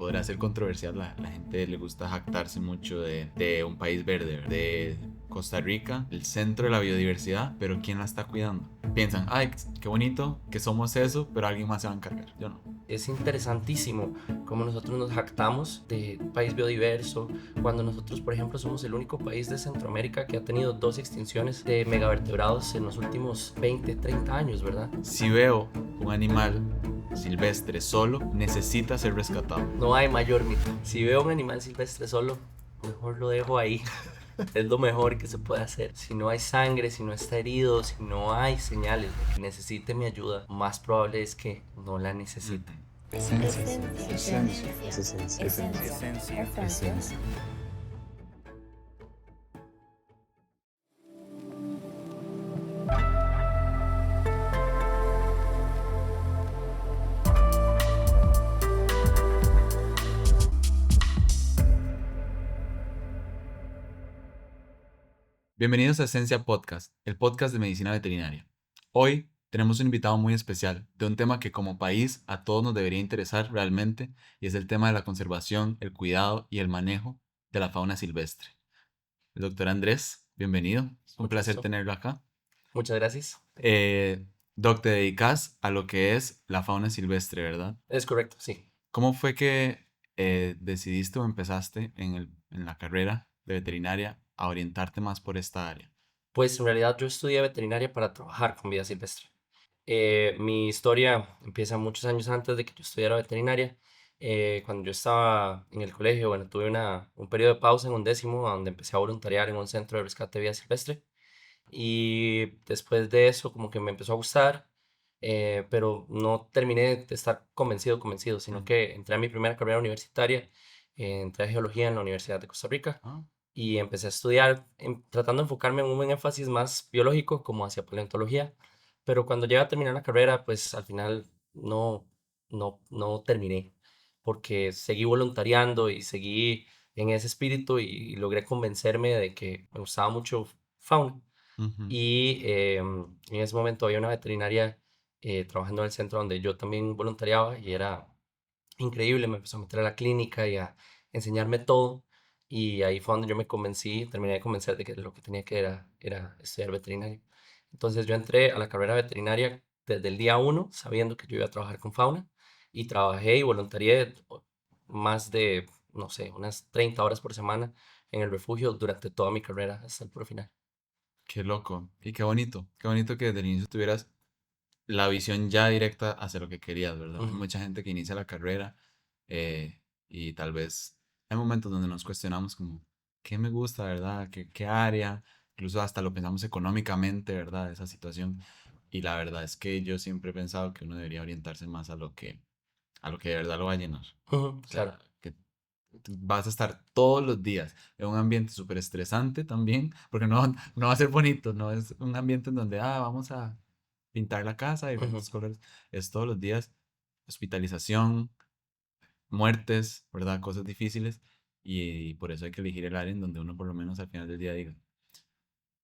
podrá ser controversial, la gente le gusta jactarse mucho de un país verde, de Costa Rica, el centro de la biodiversidad, pero ¿quién la está cuidando? Piensan, ay, qué bonito que somos eso, pero alguien más se va a encargar. Yo no. Es interesantísimo cómo nosotros nos jactamos de país biodiverso, cuando nosotros, por ejemplo, somos el único país de Centroamérica que ha tenido 2 extinciones de megavertebrados en los últimos 20, 30 años, ¿verdad? Si veo un animal silvestre solo, necesita ser rescatado. No hay mayor mito. Si veo un animal silvestre solo, mejor lo dejo ahí. Es lo mejor que se puede hacer. Si no hay sangre, si no está herido, si no hay señales de que necesite mi ayuda, más probable es que no la necesite. Esencia, esencia, esencia, esencia. Bienvenidos a Esencia Podcast, el podcast de medicina veterinaria. Hoy tenemos un invitado muy especial de un tema que como país a todos nos debería interesar realmente y es el tema de la conservación, el cuidado y el manejo de la fauna silvestre. El doctor Andrés, bienvenido. Es un Mucho placer gusto. tenerlo acá. Muchas gracias. Doc, te dedicas a lo que es la fauna silvestre, ¿verdad? Es correcto, sí. ¿Cómo fue que decidiste o empezaste en la carrera de veterinaria a orientarte más por esta área? Pues en realidad yo estudié veterinaria para trabajar con vida silvestre. Mi historia empieza muchos años antes de que yo estudiara veterinaria. Cuando yo estaba en el colegio, bueno, tuve un periodo de pausa en un décimo, donde empecé a voluntariar en un centro de rescate de vida silvestre. Y después de eso, como que me empezó a gustar, pero no terminé de estar convencido, sino Mm. que entré a mi primera carrera universitaria, entré a geología en la Universidad de Costa Rica Ah, y empecé a estudiar, tratando de enfocarme en un énfasis más biológico, como hacia paleontología, pero cuando llegué a terminar la carrera, pues al final no terminé, porque seguí voluntariando y seguí en ese espíritu y logré convencerme de que me gustaba mucho fauna. ujú. Y en ese momento había una veterinaria trabajando en el centro donde yo también voluntariaba y era increíble. Me empezó a meter a la clínica y a enseñarme todo. Y ahí fue donde yo me convencí, terminé de convencer de que lo que tenía que era estudiar veterinaria. Entonces yo entré a la carrera veterinaria desde el día uno, sabiendo que yo iba a trabajar con fauna. Y trabajé y voluntarié más de, no sé, unas 30 horas por semana en el refugio durante toda mi carrera hasta el puro final. Qué loco. Y qué bonito que desde el inicio tuvieras la visión ya directa hacia lo que querías, ¿verdad? Hay Ujú. mucha gente que inicia la carrera y tal vez hay momentos donde nos cuestionamos como, ¿qué me gusta, verdad? ¿Qué área? Incluso hasta lo pensamos económicamente, ¿verdad? Esa situación. Y la verdad es que yo siempre he pensado que uno debería orientarse más a lo que de verdad lo va a llenar. Ujú, O claro. sea, que tú vas a estar todos los días en un ambiente súper estresante también, porque no va a ser bonito, no es un ambiente en donde, vamos a pintar la casa de Ujú. diferentes colores. Es todos los días hospitalización, muertes, ¿verdad? Cosas difíciles. Y por eso hay que elegir el área en donde uno por lo menos al final del día diga,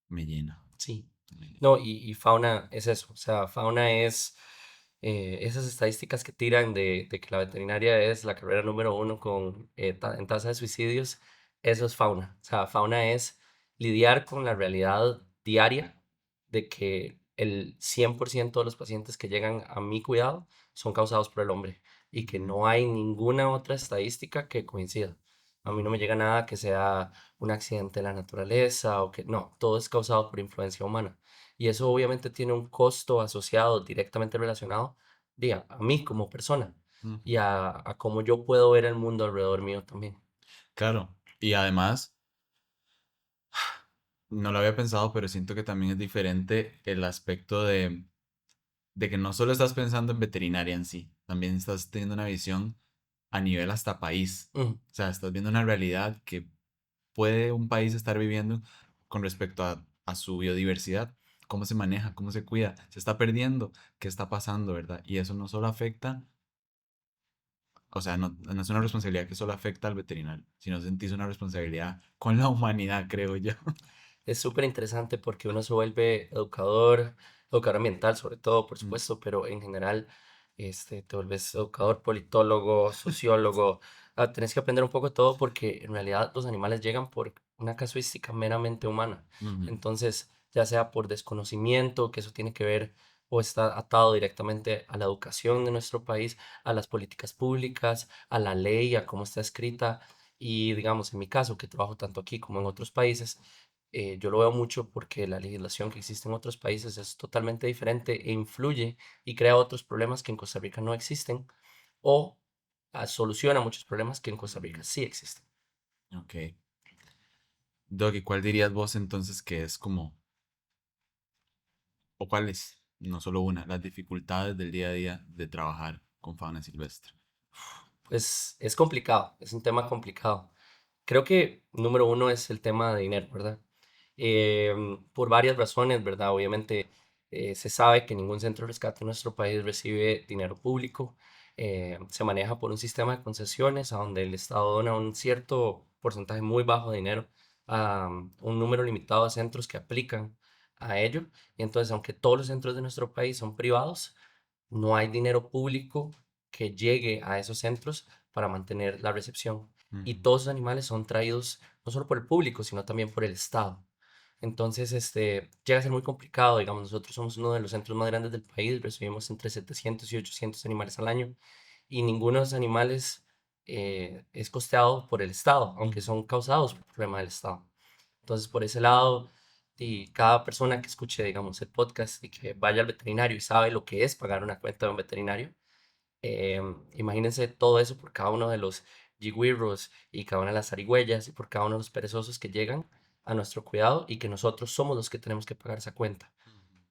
me llena, Sí. me llena. No, y fauna es eso. O sea, fauna es esas estadísticas que tiran de que la veterinaria es la carrera número uno en tasa de suicidios. Eso es fauna. O sea, fauna es lidiar con la realidad diaria de que el 100% de los pacientes que llegan a mi cuidado son causados por el hombre y que Ujú. no hay ninguna otra estadística que coincida. A mí no me llega nada que sea un accidente de la naturaleza o que no, todo es causado por influencia humana. Y eso obviamente tiene un costo asociado directamente relacionado, a mí como persona y Ujú. a cómo yo puedo ver el mundo alrededor mío también. Claro, y además, no lo había pensado, pero siento que también es diferente el aspecto de que no solo estás pensando en veterinaria en sí, también estás teniendo una visión a nivel hasta país. Ujú, O sea, estás viendo una realidad que puede un país estar viviendo con respecto a su biodiversidad, cómo se maneja, cómo se cuida, se está perdiendo, qué está pasando, ¿verdad? Y eso no solo afecta, o sea, no es una responsabilidad que solo afecta al veterinario, sino sentís una responsabilidad con la humanidad, creo yo. es súper interesante porque uno se vuelve educador ambiental sobre todo, por Mm, supuesto, pero en general te vuelves educador, politólogo, sociólogo, tenés que aprender un poco de todo porque en realidad los animales llegan por una casuística meramente humana. Ujú, Entonces, ya sea por desconocimiento, que eso tiene que ver o está atado directamente a la educación de nuestro país, a las políticas públicas, a la ley, a cómo está escrita. Y digamos, en mi caso, que trabajo tanto aquí como en otros países, yo lo veo mucho porque la legislación que existe en otros países es totalmente diferente e influye y crea otros problemas que en Costa Rica no existen o soluciona muchos problemas que en Costa Rica ujú. sí existen. Ok. Doc, ¿y cuál dirías vos entonces que es como, o cuáles, no solo una, las dificultades del día a día de trabajar con fauna silvestre? Pues es complicado, es un tema complicado. Creo que número uno es el tema de dinero, ¿verdad? Por varias razones, ¿verdad? Obviamente se sabe que ningún centro de rescate en nuestro país recibe dinero público. Se maneja por un sistema de concesiones a donde el Estado dona un cierto porcentaje muy bajo de dinero a un número limitado de centros que aplican a ello. Y entonces, aunque todos los centros de nuestro país son privados, no hay dinero público que llegue a esos centros para mantener la recepción. Y Ujú, todos esos animales son traídos no solo por el público, sino también por el Estado. Entonces, llega a ser muy complicado. Digamos, nosotros somos uno de los centros más grandes del país, recibimos entre 700 y 800 animales al año y ninguno de esos animales es costeado por el Estado, aunque ujú, son causados por el problema del Estado. Entonces, por ese lado, y cada persona que escuche, digamos, el podcast y que vaya al veterinario y sabe lo que es pagar una cuenta de un veterinario, imagínense todo eso por cada uno de los yigüirros y cada una de las zarigüeyas y por cada uno de los perezosos que llegan a nuestro cuidado y que nosotros somos los que tenemos que pagar esa cuenta. ujú.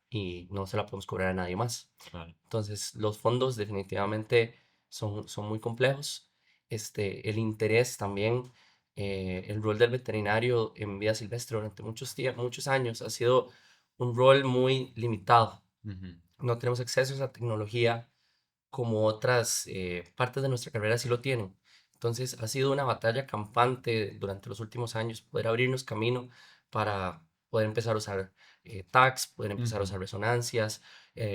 Y no se la podemos cobrar a nadie más. Claro. Entonces, los fondos definitivamente son muy complejos. El interés también, el rol del veterinario en vida silvestre durante muchos años ha sido un rol muy limitado. Ujú, No tenemos acceso a esa tecnología como otras partes de nuestra carrera sí lo tienen. Entonces, ha sido una batalla campante durante los últimos años poder abrirnos camino para poder empezar a usar tags, poder empezar a ujú, usar resonancias,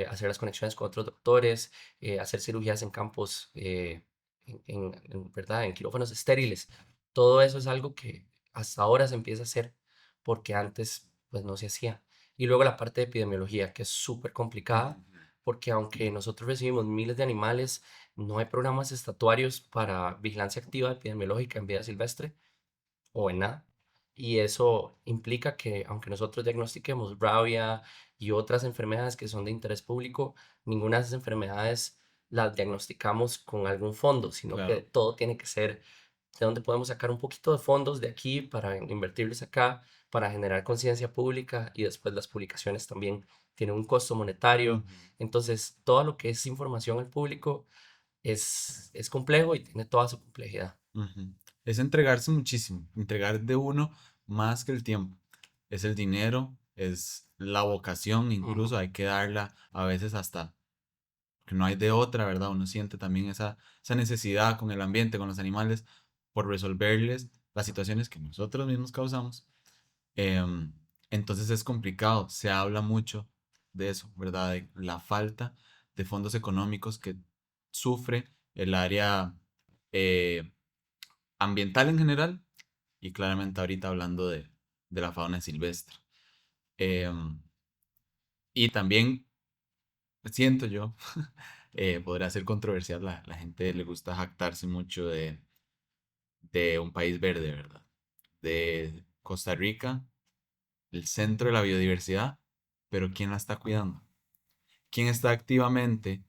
hacer las conexiones con otros doctores, hacer cirugías en campos, ¿verdad? En quirófanos estériles. Todo eso es algo que hasta ahora se empieza a hacer porque antes pues no se hacía. Y luego la parte de epidemiología, que es súper complicada ujú. porque aunque nosotros recibimos miles de animales, no hay programas estatuarios para vigilancia activa epidemiológica en vida silvestre o en nada. Y eso implica que aunque nosotros diagnostiquemos rabia y otras enfermedades que son de interés público, ninguna de esas enfermedades las diagnosticamos con algún fondo, sino que Claro. todo tiene que ser de donde podemos sacar un poquito de fondos de aquí para invertirlos acá, para generar conciencia pública y después las publicaciones también tienen un costo monetario. Ujú, Entonces, todo lo que es información al público es complejo y tiene toda su complejidad. ujú. Es entregarse muchísimo, entregar de uno más que el tiempo. Es el dinero, es la vocación, Ujú. incluso hay que darla a veces hasta que no hay de otra, ¿verdad? Uno siente también esa necesidad con el ambiente, con los animales, por resolverles las situaciones que nosotros mismos causamos. Em, entonces es complicado, se habla mucho de eso, ¿verdad? De la falta de fondos económicos que sufre el área eh, ambiental en general y claramente ahorita hablando de la fauna silvestre. Em, y también siento yo, podrá ser controversial, la gente le gusta jactarse mucho de un país verde, ¿verdad? De Costa Rica, el centro de la biodiversidad, pero ¿quién la está cuidando? ¿Quién está activamente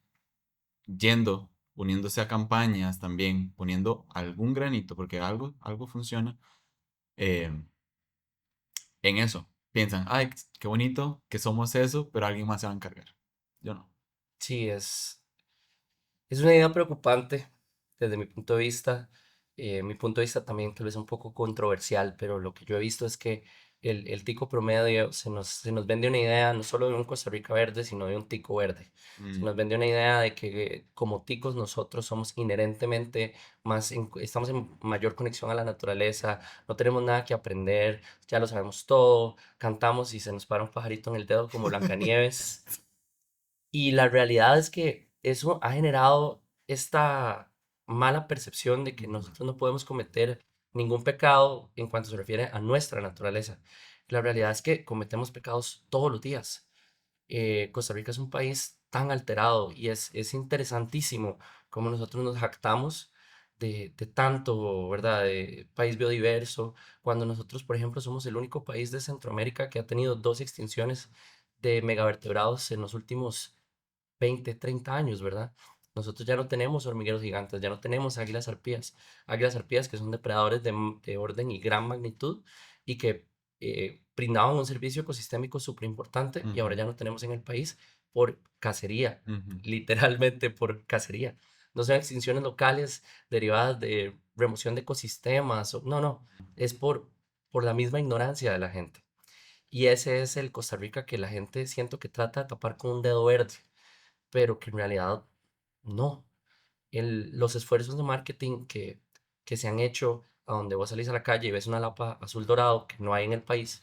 yendo, uniéndose a campañas también, poniendo algún granito, porque algo funciona eh, en eso? Piensan, ay, qué bonito que somos eso, pero alguien más se va a encargar. Yo no. Sí, es una idea preocupante desde mi punto de vista. Mi punto de vista también tal vez un poco controversial, pero lo que yo he visto es que el tico promedio se nos vende una idea no solo de un Costa Rica verde, sino de un tico verde. Se Mm, nos vende una idea de que como ticos nosotros somos inherentemente estamos en mayor conexión a la naturaleza, no tenemos nada que aprender, ya lo sabemos todo, cantamos y se nos para un pajarito en el dedo como Blancanieves. Y la realidad es que eso ha generado esta mala percepción de que nosotros no podemos cometer ningún pecado en cuanto se refiere a nuestra naturaleza. La realidad es que cometemos pecados todos los días. Costa Rica es un país tan alterado y es interesantísimo cómo nosotros nos jactamos de tanto, ¿verdad? De país biodiverso, cuando nosotros, por ejemplo, somos el único país de Centroamérica que ha tenido dos extinciones de megavertebrados en los últimos 20, 30 años, ¿verdad? Nosotros ya no tenemos hormigueros gigantes, ya no tenemos águilas arpías que son depredadores de orden y gran magnitud y que brindaban un servicio ecosistémico súper importante y ahora Ujú, ya no tenemos en el país por cacería, ujú, literalmente por cacería. No son extinciones locales derivadas de remoción de ecosistemas, no, no, es por la misma ignorancia de la gente. Y ese es el Costa Rica que la gente siento que trata de tapar con un dedo verde, pero que en realidad no. Los esfuerzos de marketing que se han hecho a donde vos salís a la calle y ves una lapa azul dorado que no hay en el país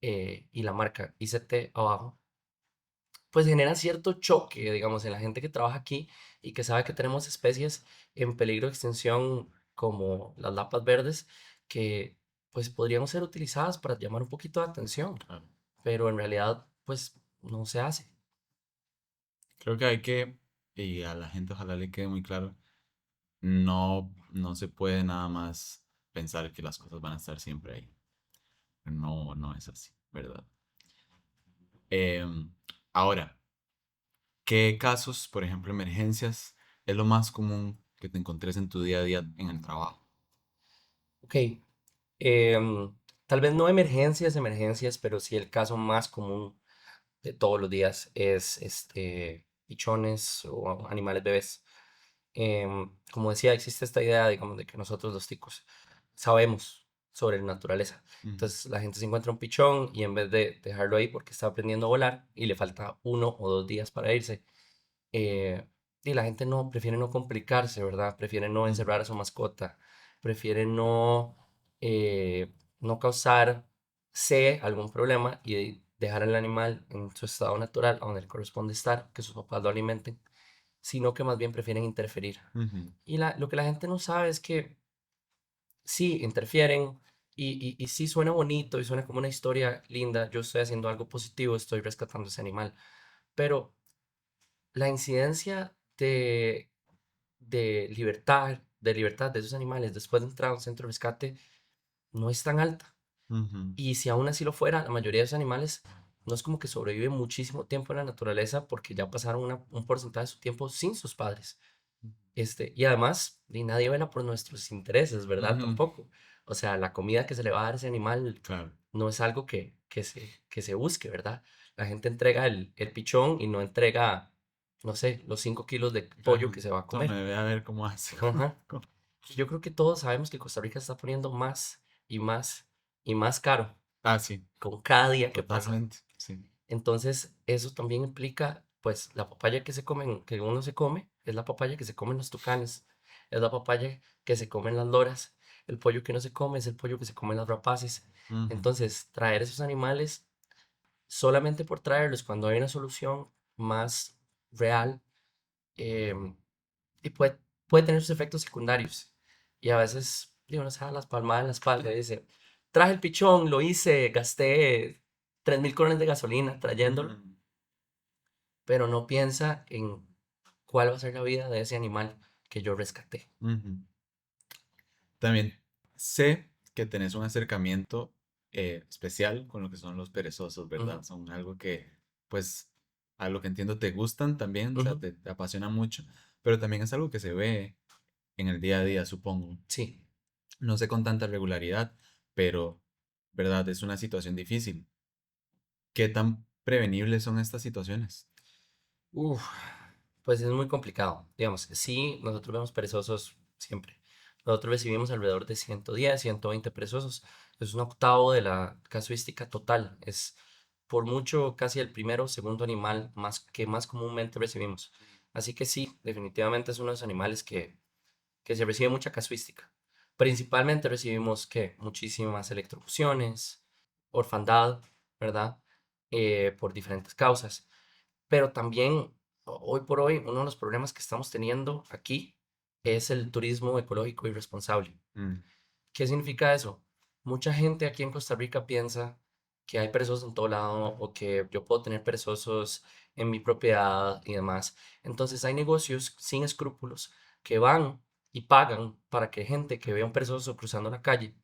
y la marca ICT abajo, pues genera cierto choque, digamos, en la gente que trabaja aquí y que sabe que tenemos especies en peligro de extinción como las lapas verdes que pues podrían ser utilizadas para llamar un poquito de atención, claro. pero en realidad pues no se hace. Creo que hay que, y a la gente ojalá le quede muy claro, no, no se puede nada más pensar que las cosas van a estar siempre ahí. No, no es así, ¿verdad? Em, Ahora, ¿qué casos, por ejemplo, emergencias, es lo más común que te encontres en tu día a día en el trabajo? Ok, em, tal vez no emergencias, pero sí el caso más común de todos los días es pichones o animales bebés. Como decía, existe esta idea, digamos, de que nosotros los ticos sabemos sobre la naturaleza. Ujú, Entonces la gente se encuentra un pichón y en vez de dejarlo ahí porque está aprendiendo a volar y le falta 1 o 2 días para irse, eh, y la gente no, prefiere no complicarse, ¿verdad? Prefiere no ujú, encerrar a su mascota, prefiere no causar algún problema y dejar al animal en su estado natural, a donde le corresponde estar, que sus papás lo alimenten, sino que más bien prefieren interferir. ujú, Y lo que la gente no sabe es que sí, interfieren y sí suena bonito y suena como una historia linda, yo estoy haciendo algo positivo, estoy rescatando ese animal, pero la incidencia de libertad de esos animales después de entrar a un centro de rescate no es tan alta. ujú, Y si aún así lo fuera, la mayoría de esos animales no es como que sobreviven muchísimo tiempo en la naturaleza porque ya pasaron un porcentaje de su tiempo sin sus padres. Y además, ni nadie vela por nuestros intereses, ¿verdad? ujú, Tampoco. O sea, la comida que se le va a dar a ese animal claro. no es algo que se busque, ¿verdad? La gente entrega el pichón y no entrega, no sé, los 5 kilos de pollo Ajá. que se va a Tome, comer. ve a ver cómo hace. Ajá. Yo creo que todos sabemos que Costa Rica está poniendo más y más y más caro Ah, sí, con cada día que pasa. totalmente. Sí. Entonces, eso también implica, pues, la papaya que uno se come, es la papaya que se comen los tucanes, es la papaya que se comen las loras, el pollo que no se come es el pollo que se comen las rapaces. Ujú, Entonces, traer esos animales solamente por traerlos cuando hay una solución más real, em, y puede tener sus efectos secundarios. Y a veces, digo, uno se da las palmadas en la espalda y dice, traje el pichón, lo hice, gasté 3.000 colones de gasolina trayéndolo, ujú, pero no piensa en cuál va a ser la vida de ese animal que yo rescaté. ujú. También sé que tenés un acercamiento especial con lo que son los perezosos, ¿verdad? Ujú, Son algo que, pues, a lo que entiendo te gustan también, o sea, ujú, te apasiona mucho, pero también es algo que se ve en el día a día, supongo. sí. No sé con tanta regularidad, pero, ¿verdad? Es una situación difícil. ¿Qué tan prevenibles son estas situaciones? Uf, pues es muy complicado. Digamos, sí, nosotros vemos perezosos siempre. Nosotros recibimos alrededor de 110, 120 perezosos. Es un octavo de la casuística total. Es por mucho casi el primero o segundo animal que más comúnmente recibimos. Así que sí, definitivamente es uno de los animales que se recibe mucha casuística. Principalmente recibimos que muchísimas electrocuciones, orfandad, ¿verdad? Por diferentes causas. Pero también, hoy por hoy, uno de los problemas que estamos teniendo aquí es el turismo ecológico y responsable. Mm, ¿Qué significa eso? Mucha gente aquí en Costa Rica piensa que hay perezosos en todo lado o que yo puedo tener perezosos en mi propiedad y demás. Entonces hay negocios sin escrúpulos que van y pagan para que gente que vea un perezoso cruzando la calle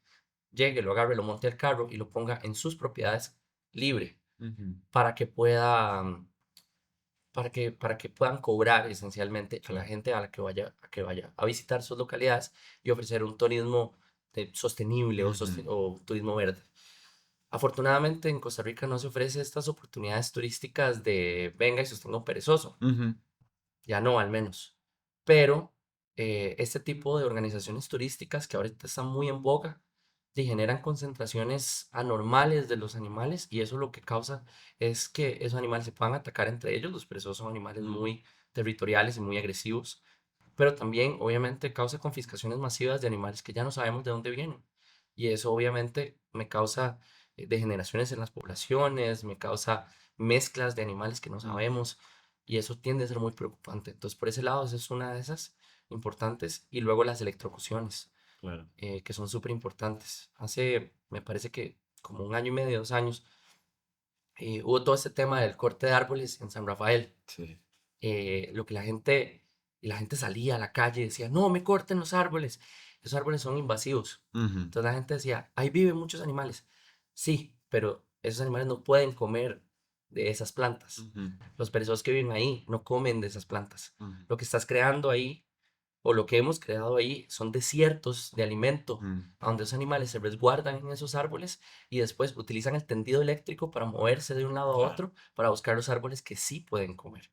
llegue, lo agarre, lo monte al carro y lo ponga en sus propiedades libre ujú, para que pueda, para que puedan cobrar esencialmente a la claro. gente a que vaya a visitar sus localidades y ofrecer un turismo sostenible Ujú, o turismo verde. Afortunadamente en Costa Rica no se ofrece estas oportunidades turísticas de venga y sostenga un perezoso, ujú, ya no al menos. Pero este tipo de organizaciones turísticas que ahorita están muy en boga y generan concentraciones anormales de los animales y eso lo que causa es que esos animales se puedan atacar entre ellos. Los perezosos son animales mm, muy territoriales y muy agresivos, pero también obviamente causa confiscaciones masivas de animales que ya no sabemos de dónde vienen. Y eso obviamente me causa degeneraciones en las poblaciones, me causa mezclas de animales que no ujú, sabemos y eso tiende a ser muy preocupante. Entonces, por ese lado, esa es una de esas importantes. Y luego las electrocuciones, claro. que son súper importantes. Hace, me parece que como un año y medio, 2 años, hubo todo este tema del corte de árboles en San Rafael. Sí. Lo que la gente salía a la calle y decía, no me corten los árboles. Esos árboles son invasivos. Ujú, Entonces la gente decía, ahí viven muchos animales. Sí, pero esos animales no pueden comer de esas plantas. ujú, Los perezosos que viven ahí no comen de esas plantas. ujú, Lo que estás creando ahí, o lo que hemos creado ahí, son desiertos de alimento, mm, a donde esos animales se resguardan en esos árboles y después utilizan el tendido eléctrico para moverse de un lado a claro. otro para buscar los árboles que sí pueden comer.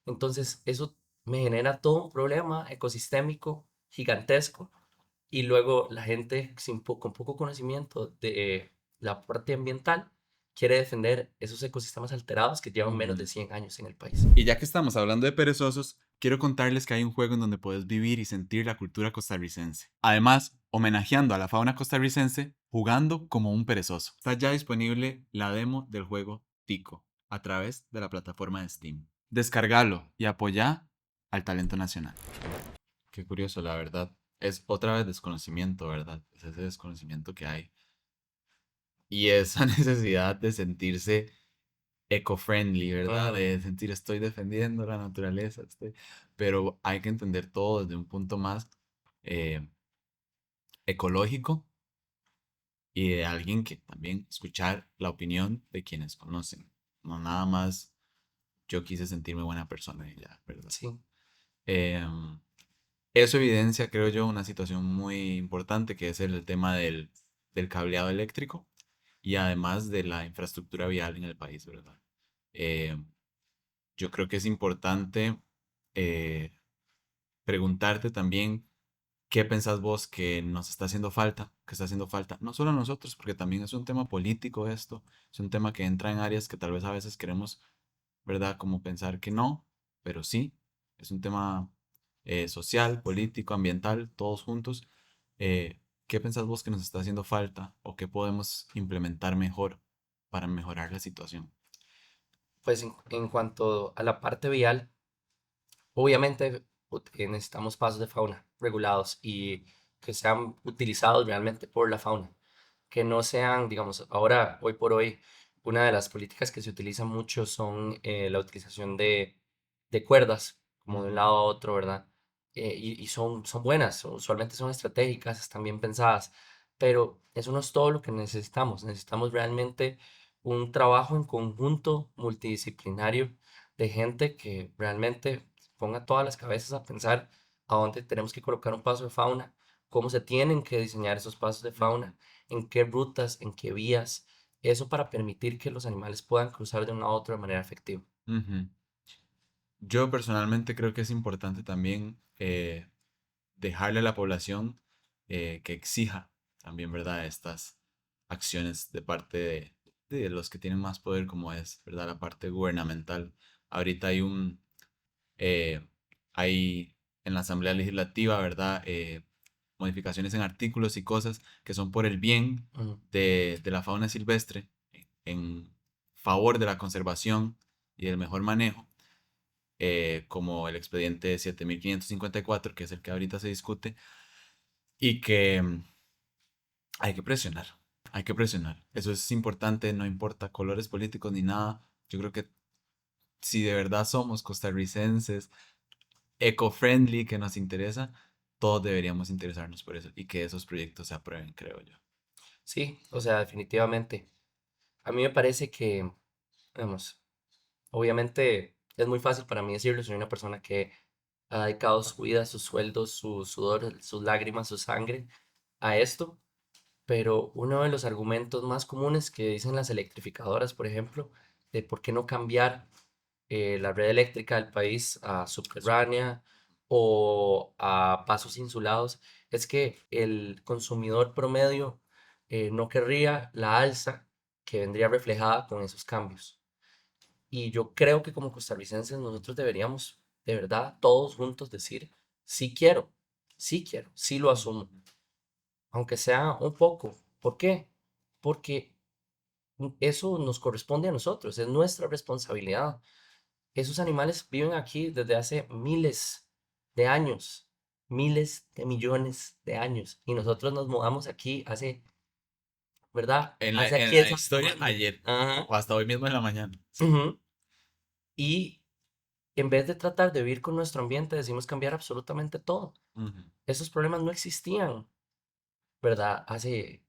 Entonces, eso me genera todo un problema ecosistémico gigantesco. Y luego la gente con poco conocimiento de la parte ambiental quiere defender esos ecosistemas alterados que llevan menos de Ujú. 100 años en el país. Y ya que estamos hablando de perezosos, quiero contarles que hay un juego en donde puedes vivir y sentir la cultura costarricense. Además, homenajeando a la fauna costarricense, jugando como un perezoso. Está ya disponible la demo del juego Tico a través de la plataforma de Steam. Descargalo y apoya al talento nacional. Qué curioso, la verdad. Es otra vez desconocimiento, ¿verdad? Es ese desconocimiento que hay. Y esa necesidad de sentirse eco-friendly, ¿verdad? Mm, De sentir estoy defendiendo la naturaleza, pero hay que entender todo desde un punto más eh, ecológico y de alguien que también escuchar la opinión de quienes conocen. No nada más yo quise sentirme buena persona y ya, ¿verdad? sí, Em, Eso evidencia, creo yo, una situación muy importante que es el tema del cableado eléctrico y además de la infraestructura vial en el país, ¿verdad? Eh, yo creo que es importante eh, preguntarte también qué pensás vos que nos está haciendo falta, que está haciendo falta, no solo a nosotros, porque también es un tema político esto, es un tema que entra en áreas que tal vez a veces queremos, ¿verdad? Como pensar que no, pero sí, es un tema social, político, ambiental, todos juntos. ¿Qué pensás vos que nos está haciendo falta o qué podemos implementar mejor para mejorar la situación? pues en cuanto a la parte vial, obviamente necesitamos pasos de fauna regulados y que sean utilizados realmente por la fauna, que no sean, digamos, ahora, hoy por hoy, una de las políticas que se utiliza mucho son la utilización de cuerdas, como de un Ujú, lado a otro, ¿verdad? Y son buenas, usualmente son estratégicas, están bien pensadas, pero eso no es todo lo que necesitamos. Necesitamos realmente un trabajo en conjunto multidisciplinario de gente que realmente ponga todas las cabezas a pensar a dónde tenemos que colocar un paso de fauna, cómo se tienen que diseñar esos pasos de ujú, fauna, en qué rutas, en qué vías, eso para permitir que los animales puedan cruzar de un lado a otro de manera efectiva. ujú. Yo personalmente creo que es importante también dejarle a la población que exija también, ¿verdad? Estas acciones de parte de los que tienen más poder, como es, ¿verdad? La parte gubernamental. Ahorita eh, hay en la Asamblea Legislativa, ¿verdad? Modificaciones en artículos y cosas que son por el bien Ujú, de la fauna silvestre, en favor de la conservación y del mejor manejo. como el expediente 7554, que es el que ahorita se discute, y que hay que presionar, hay que presionar. Eso es importante, no importa colores políticos ni nada. Yo creo que si de verdad somos costarricenses, eco-friendly, que nos interesa, todos deberíamos interesarnos por eso y que esos proyectos se aprueben, creo yo. Sí, o sea, definitivamente. A mí me parece que, vamos, obviamente es muy fácil para mí decirlo, soy una persona que ha dedicado su vida, sus sueldos, su sudor, sus lágrimas, su sangre a esto, pero uno de los argumentos más comunes que dicen las electrificadoras, por ejemplo, de por qué no cambiar la red eléctrica del país a subterránea o a pasos insulados, es que el consumidor promedio no querría la alza que vendría reflejada con esos cambios. Y yo creo que como costarricenses nosotros deberíamos, de verdad, todos juntos decir, sí quiero, sí lo asumo, aunque sea un poco. ¿Por qué? Porque eso nos corresponde a nosotros, es nuestra responsabilidad. Esos animales viven aquí desde hace de años, miles de millones de años, y nosotros nos mudamos aquí hace, ¿verdad? Hace En aquí la esa historia, ayer, Ajá. o hasta hoy mismo en la mañana. Sí. Ujú. Y en vez de tratar de vivir con nuestro ambiente, decimos cambiar absolutamente todo. Ujú. Esos problemas no existían, ¿verdad? Hace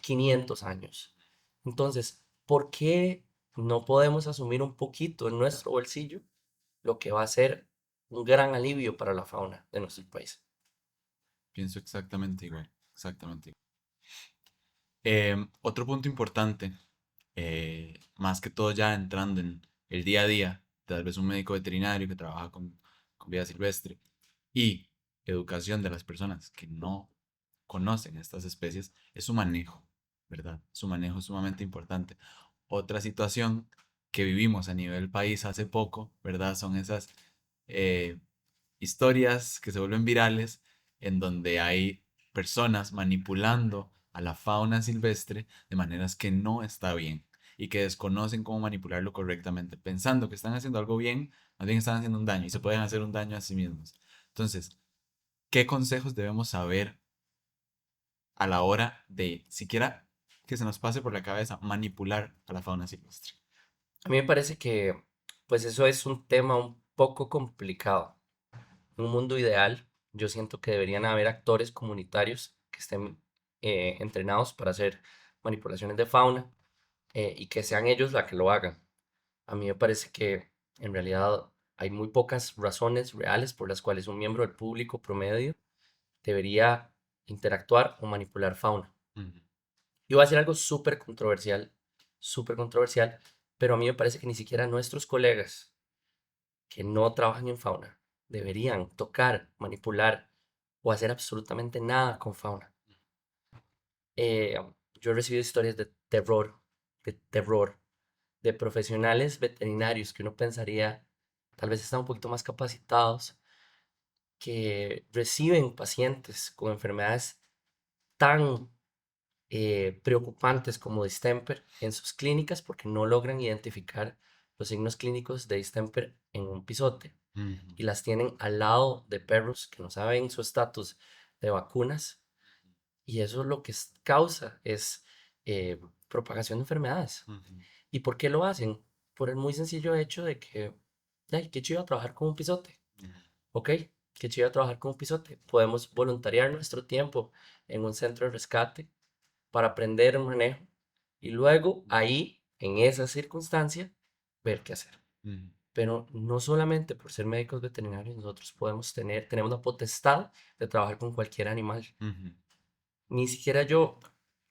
500 años. Entonces, ¿por qué no podemos asumir un poquito en nuestro bolsillo lo que va a ser un gran alivio para la fauna de nuestro país? Pienso exactamente igual, exactamente igual. Otro punto importante, más que todo ya entrando en el día a día, tal vez un médico veterinario que trabaja con vida silvestre y educación de las personas que no conocen estas especies, es su manejo, ¿verdad? Su manejo es sumamente importante. Otra situación que vivimos a nivel país hace poco, ¿verdad? Son esas eh, historias que se vuelven virales en donde hay personas manipulando a la fauna silvestre de maneras que no está bien y que desconocen cómo manipularlo correctamente, pensando que están haciendo algo bien, más bien están haciendo un daño y se pueden hacer un daño a sí mismos. Entonces, ¿qué consejos debemos saber a la hora de siquiera que se nos pase por la cabeza manipular a la fauna silvestre? A mí me parece que, pues eso es un tema un poco complicado. En un mundo ideal, yo siento que deberían haber actores comunitarios que estén entrenados para hacer manipulaciones de fauna y que sean ellos la que lo hagan. A mí me parece que en realidad hay muy pocas razones reales por las cuales un miembro del público promedio debería interactuar o manipular fauna. Ujú, Y va a ser algo súper controversial, pero a mí me parece que ni siquiera nuestros colegas que no trabajan en fauna deberían tocar, manipular o hacer absolutamente nada con fauna. Eh, yo he recibido historias de terror, de profesionales veterinarios que uno pensaría tal vez están un poquito más capacitados, que reciben pacientes con enfermedades tan preocupantes como distemper en sus clínicas porque no logran identificar los signos clínicos de distemper en un pisote ujú, y las tienen al lado de perros que no saben su estatus de vacunas y eso lo que causa es eh, propagación de enfermedades. ujú, ¿Y por qué lo hacen? Por el muy sencillo hecho de que, ay, qué chido trabajar con un pisote, ujú, ¿ok? Qué chido trabajar con un pisote. Podemos voluntariar nuestro tiempo en un centro de rescate para aprender un manejo y luego ahí, en esa circunstancia, ver qué hacer. ujú, Pero no solamente por ser médicos veterinarios, nosotros tenemos la potestad de trabajar con cualquier animal. ujú, Ni siquiera yo,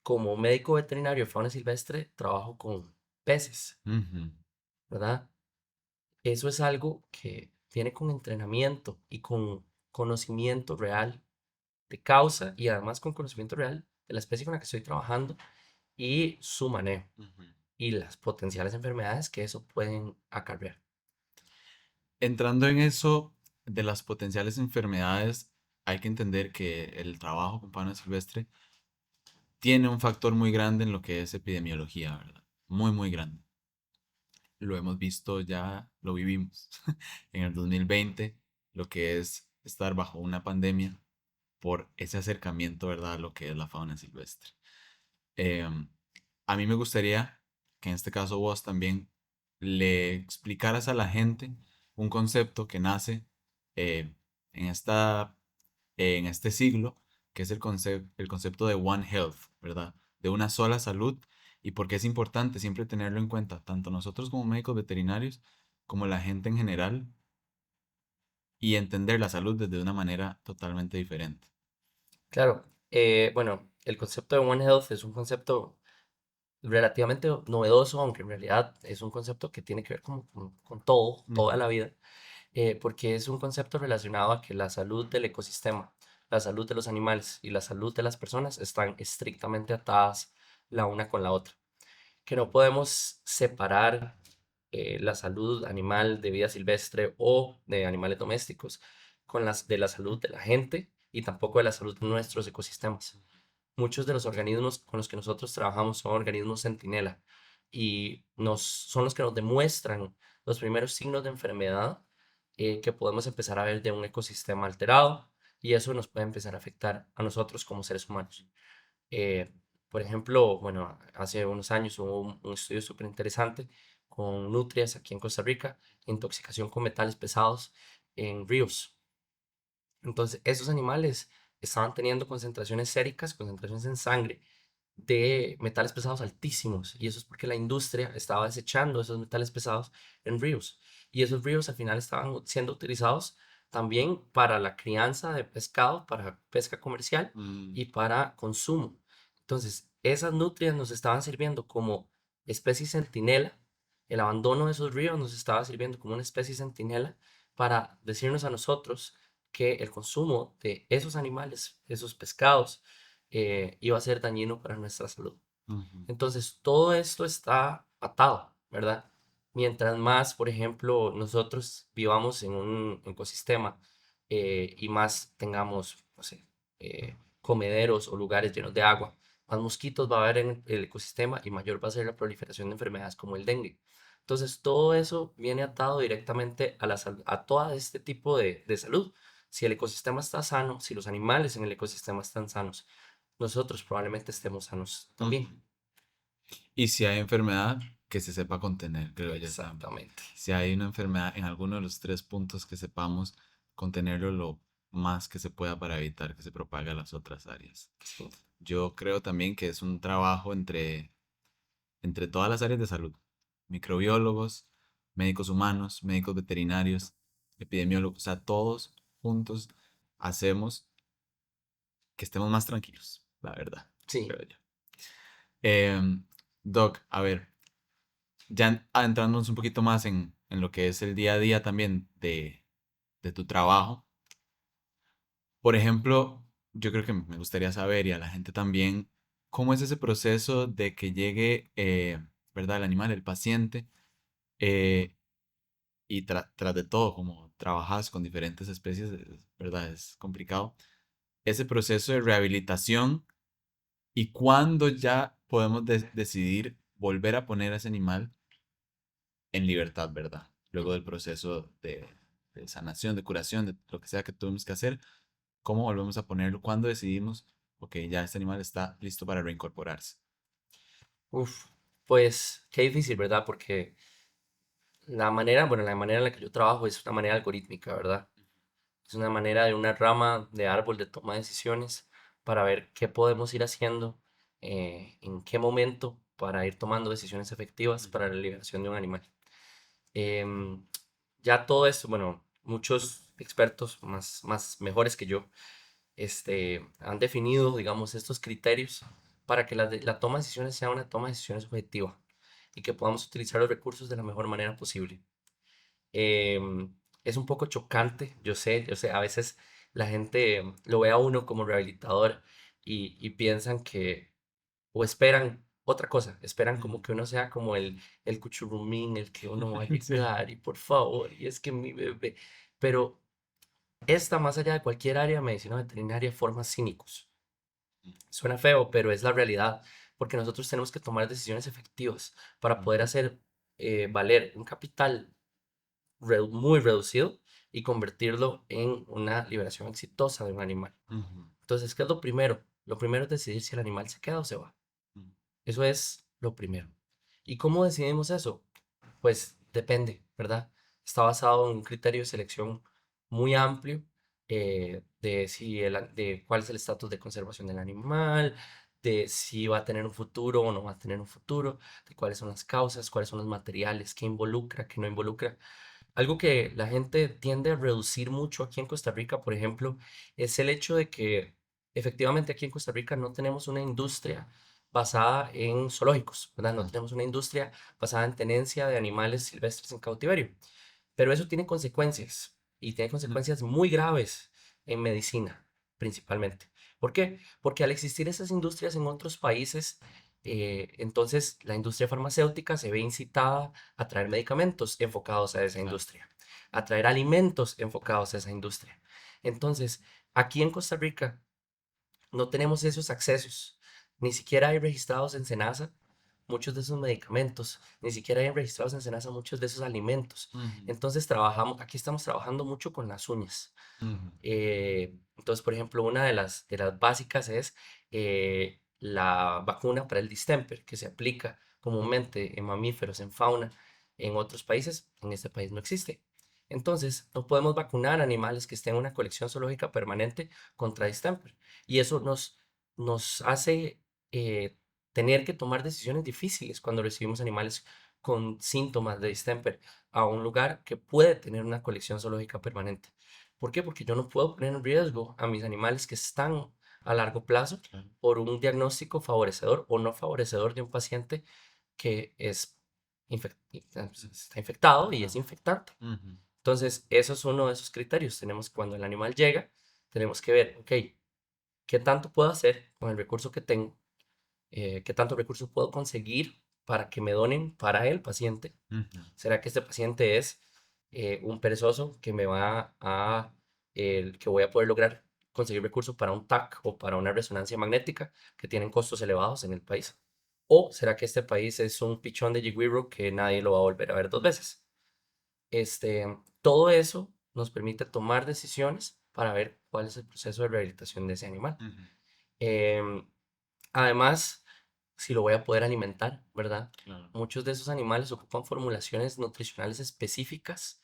como médico veterinario de fauna silvestre, trabajo con peces, ujú. ¿verdad? Eso es algo que viene con entrenamiento y con conocimiento real de causa y además con conocimiento real de la especie con la que estoy trabajando y su manejo Ujú. y las potenciales enfermedades que eso pueden acarrear. Entrando en eso de las potenciales enfermedades, hay que entender que el trabajo con fauna silvestre tiene un factor muy grande en lo que es epidemiología, ¿verdad? Muy, muy grande. lo hemos visto ya, lo vivimos en el 2020, lo que es estar bajo una pandemia por ese acercamiento, ¿verdad?, a lo que es la fauna silvestre. Em, a mí me gustaría que en este caso vos también le explicaras a la gente un concepto que nace eh, en en este siglo, que es el concepto de One Health, ¿verdad? De una sola salud y por qué es importante siempre tenerlo en cuenta, tanto nosotros como médicos veterinarios, como la gente en general, y entender la salud desde una manera totalmente diferente. Claro, bueno, el concepto de One Health es un concepto relativamente novedoso, aunque en realidad es un concepto que tiene que ver con todo, toda Ujú, la vida, porque es un concepto relacionado a que la salud del ecosistema, la salud de los animales y la salud de las personas están estrictamente atadas la una con la otra, que no podemos separar la salud animal de vida silvestre o de animales domésticos de la salud de la gente y tampoco de la salud de nuestros ecosistemas. Muchos de los organismos con los que nosotros trabajamos son organismos centinela y son los que nos demuestran los primeros signos de enfermedad que podemos empezar a ver de un ecosistema alterado y eso nos puede empezar a afectar a nosotros como seres humanos. Eh, por ejemplo, bueno, hace unos años hubo un estudio súper interesante con nutrias aquí en Costa Rica, intoxicación con metales pesados en ríos. Entonces, esos animales estaban teniendo concentraciones séricas, concentraciones en sangre de metales pesados altísimos. Y eso es porque la industria estaba desechando esos metales pesados en ríos. Y esos ríos al final estaban siendo utilizados también para la crianza de pescado, para pesca comercial mm, y para consumo. Entonces, esas nutrias nos estaban sirviendo como especie centinela. El abandono de esos ríos nos estaba sirviendo como una especie centinela para decirnos a nosotros que el consumo de esos animales, esos pescados, iba a ser dañino para nuestra salud. ujú, Entonces, todo esto está atado, ¿verdad? Mientras más, por ejemplo, nosotros vivamos en un ecosistema y más tengamos, no sé, comederos o lugares llenos de agua, más mosquitos va a haber en el ecosistema y mayor va a ser la proliferación de enfermedades como el dengue. Entonces, todo eso viene atado directamente a todo este tipo de salud. Si el ecosistema está sano, si los animales en el ecosistema están sanos, nosotros probablemente estemos sanos ujú. también. Y si hay enfermedad, que se sepa contener, creo yo también. Exactamente. Si hay una enfermedad en alguno de los tres puntos que sepamos contenerlo lo más que se pueda para evitar que se propague a las otras áreas. Sí. Yo creo también que es un trabajo entre todas las áreas de salud. Microbiólogos, médicos humanos, médicos veterinarios, epidemiólogos, o sea, todos juntos hacemos que estemos más tranquilos, la verdad, Sí. creo yo. Doc, a ver, ya adentrándonos un poquito más en lo que es el día a día también de tu trabajo. Por ejemplo, yo creo que me gustaría saber y a la gente también, ¿cómo es ese proceso de que llegue, ¿verdad? El animal, el paciente, eh, y tras de todo, como trabajas con diferentes especies, ¿verdad? Es complicado. Ese proceso de rehabilitación y cuándo ya podemos decidir volver a poner a ese animal en libertad, ¿verdad? Luego del proceso de sanación, de curación, de lo que sea que tuvimos que hacer, ¿cómo volvemos a ponerlo? ¿Cuándo decidimos, ok, ya este animal está listo para reincorporarse? Uf, pues qué difícil, ¿verdad? Porque la manera en la que yo trabajo es una manera algorítmica, ¿verdad? Es una manera de una rama de árbol de toma de decisiones para ver qué podemos ir haciendo, en qué momento para ir tomando decisiones efectivas para la liberación de un animal. Em, ya todo esto, bueno, muchos expertos más mejores que yo han definido, digamos, estos criterios para que la toma de decisiones sea una toma de decisiones objetiva y que podamos utilizar los recursos de la mejor manera posible. Es un poco chocante, yo sé, a veces la gente lo ve a uno como rehabilitador y piensan que, o esperan otra cosa, esperan como Ujú. que uno sea como el cuchurrumín, el que uno va a Sí. llegar y por favor, y es que mi bebé, pero esta, más allá de cualquier área de medicina veterinaria, forma cínicos. Suena feo, pero es la realidad, porque nosotros tenemos que tomar decisiones efectivas para poder Ujú. hacer valer un capital muy reducido y convertirlo en una liberación exitosa de un animal. Ujú, Entonces, ¿qué es lo primero? Lo primero es decidir si el animal se queda o se va. ujú, Eso es lo primero. ¿Y cómo decidimos eso? Pues depende, ¿verdad? Está basado en un criterio de selección muy amplio de, de cuál es el estatus de conservación del animal, de si va a tener un futuro o no va a tener un futuro, de cuáles son las causas, cuáles son los materiales, qué involucra, qué no involucra. Algo que la gente tiende a reducir mucho aquí en Costa Rica, por ejemplo, es el hecho de que efectivamente aquí en Costa Rica no tenemos una industria basada en zoológicos, ¿verdad? No claro, tenemos una industria basada en tenencia de animales silvestres en cautiverio. Pero eso tiene consecuencias y tiene mm, consecuencias muy graves en medicina, principalmente. ¿Por qué? Porque al existir esas industrias en otros países, entonces la industria farmacéutica se ve incitada a traer medicamentos enfocados a esa claro. industria, a traer alimentos enfocados a esa industria. Entonces, aquí en Costa Rica no tenemos esos accesos, ni siquiera hay registrados en SENASA muchos de esos medicamentos, ni siquiera hay registrados en SENASA muchos de esos alimentos. Ujú, Entonces trabajamos, aquí estamos trabajando mucho con las uñas. ujú, Entonces, por ejemplo, una de las básicas es la vacuna para el distemper, que se aplica comúnmente en mamíferos, en fauna, en otros países, en este país no existe. Entonces, no podemos vacunar animales que estén en una colección zoológica permanente contra distemper. Y eso nos hace eh, tener que tomar decisiones difíciles cuando recibimos animales con síntomas de distemper a un lugar que puede tener una colección zoológica permanente. ¿Por qué? Porque yo no puedo poner en riesgo a mis animales que están a largo plazo claro, por un diagnóstico favorecedor o no favorecedor de un paciente que es está infectado y es ajá, infectante. ujú, Entonces, eso es uno de esos criterios. Tenemos, cuando el animal llega, tenemos que ver, ok, ¿qué tanto puedo hacer con el recurso que tengo? ¿Qué tanto recurso puedo conseguir para que me donen para el paciente? ujú, ¿Será que este paciente es un perezoso que me va a, que voy a poder lograr conseguir recursos para un TAC o para una resonancia magnética que tienen costos elevados en el país? ¿O será que este país es un pichón de jigwiro que nadie lo va a volver a ver dos veces? Todo eso nos permite tomar decisiones para ver cuál es el proceso de rehabilitación de ese animal. ujú, Em, Además, si lo voy a poder alimentar, ¿verdad? claro, Muchos de esos animales ocupan formulaciones nutricionales específicas,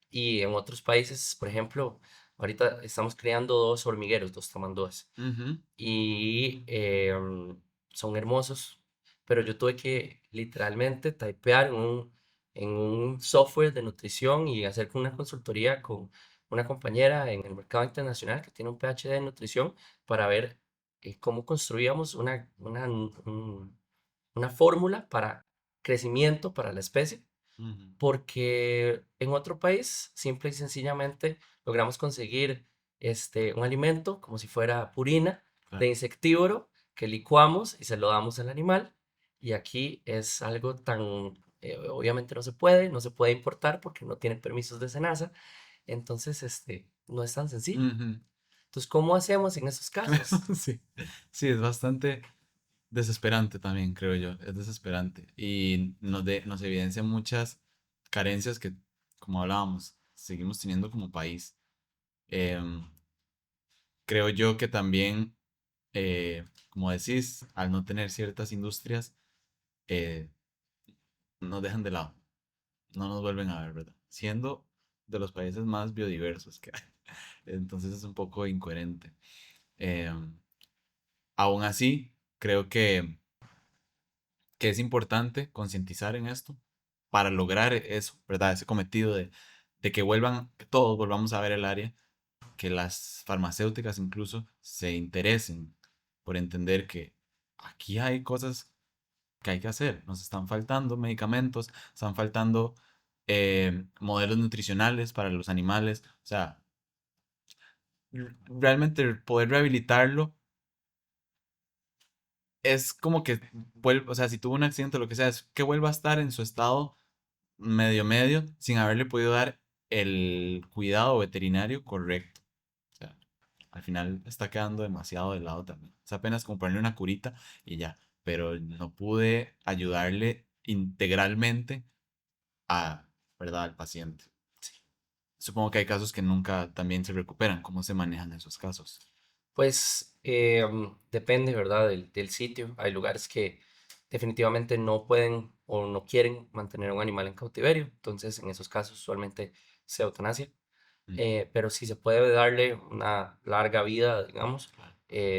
y en otros países, por ejemplo, ahorita estamos creando dos hormigueros, dos tamandúas, ujú, y son hermosos, pero yo tuve que literalmente typear en un software de nutrición y hacer una consultoría con una compañera en el mercado internacional que tiene un PhD en nutrición para ver cómo construíamos una fórmula para crecimiento para la especie, ujú, porque en otro país simple y sencillamente logramos conseguir un alimento como si fuera purina de claro, insectívoro que licuamos y se lo damos al animal. Y aquí es algo tan, obviamente no se puede importar porque no tiene permisos de SENASA, entonces no es tan sencillo. ujú. Entonces, ¿cómo hacemos en esos casos? Sí, sí, es bastante desesperante también, creo yo, es desesperante y nos evidencia muchas carencias que, como hablábamos, seguimos teniendo como país. Em, Creo yo que también, como decís, al no tener ciertas industrias, eh, nos dejan de lado, no nos vuelven a ver, ¿verdad? Siendo de los países más biodiversos que hay. Entonces es un poco incoherente. Em, Aún así, creo que es importante concientizar en esto para lograr eso, ¿verdad? Ese cometido de que vuelvan, que todos volvamos a ver el área, que las farmacéuticas incluso se interesen por entender que aquí hay cosas que hay que hacer. Nos están faltando medicamentos, están faltando modelos nutricionales para los animales. O sea, realmente poder rehabilitarlo es como que vuelve, o sea, si tuvo un accidente o lo que sea, es que vuelva a estar en su estado medio medio sin haberle podido dar el cuidado veterinario correcto. O sea, al final está quedando demasiado de lado también. Es apenas como ponerle una curita y ya. Pero no pude ayudarle integralmente a, ¿verdad?, al paciente. Supongo que hay casos que nunca también se recuperan. ¿Cómo se manejan esos casos? Pues depende, ¿verdad? Del sitio. Hay lugares que definitivamente no pueden o no quieren mantener a un animal en cautiverio. Entonces, en esos casos, usualmente se eutanasia. Mm, Pero si se puede darle una larga vida, digamos, claro.